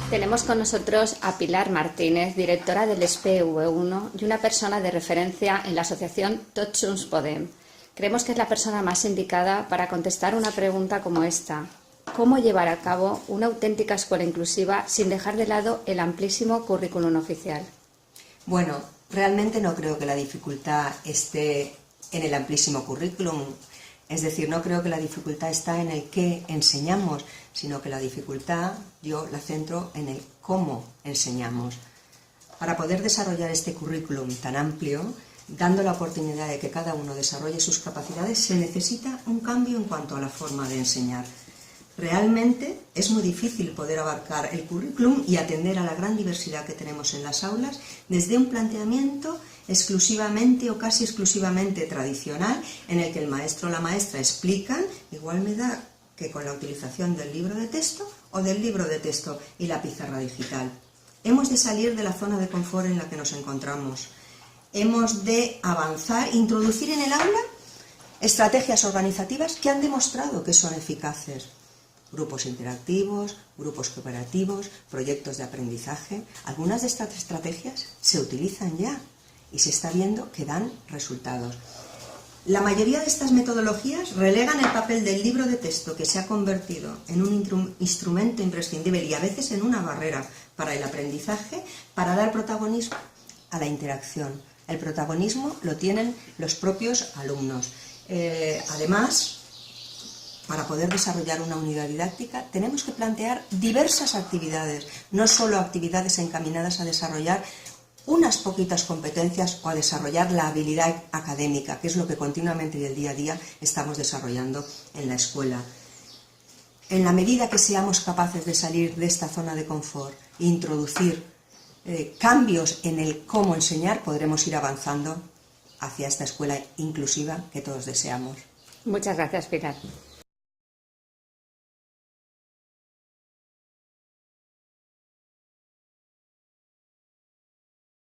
Tenemos con nosotros a Pilar Martínez, directora del SPV1 y una persona de referencia en la asociación Tots Junts Podem. Creemos que es la persona más indicada para contestar una pregunta como esta: ¿cómo llevar a cabo una auténtica escuela inclusiva sin dejar de lado el amplísimo currículum oficial? Bueno, realmente no creo que la dificultad esté en el amplísimo currículum. Es decir, no creo que la dificultad está en el qué enseñamos, sino que la dificultad yo la centro en el cómo enseñamos. Para poder desarrollar este currículum tan amplio, dando la oportunidad de que cada uno desarrolle sus capacidades, se necesita un cambio en cuanto a la forma de enseñar. Realmente es muy difícil poder abarcar el currículum y atender a la gran diversidad que tenemos en las aulas desde un planteamiento exclusivamente o casi exclusivamente tradicional, en el que el maestro o la maestra explican, igual me da que con la utilización del libro de texto o del libro de texto y la pizarra digital. Hemos de salir de la zona de confort en la que nos encontramos. Hemos de avanzar, introducir en el aula estrategias organizativas que han demostrado que son eficaces. Grupos interactivos, grupos cooperativos, proyectos de aprendizaje. Algunas de estas estrategias se utilizan ya y se está viendo que dan resultados. La mayoría de estas metodologías relegan el papel del libro de texto, que se ha convertido en un instrumento imprescindible y a veces en una barrera para el aprendizaje, para dar protagonismo a la interacción. El protagonismo lo tienen los propios alumnos. Además, para poder desarrollar una unidad didáctica tenemos que plantear diversas actividades, no solo actividades encaminadas a desarrollar unas poquitas competencias o a desarrollar la habilidad académica, que es lo que continuamente y el día a día estamos desarrollando en la escuela. En la medida que seamos capaces de salir de esta zona de confort e introducir cambios en el cómo enseñar, podremos ir avanzando hacia esta escuela inclusiva que todos deseamos. Muchas gracias, Pilar.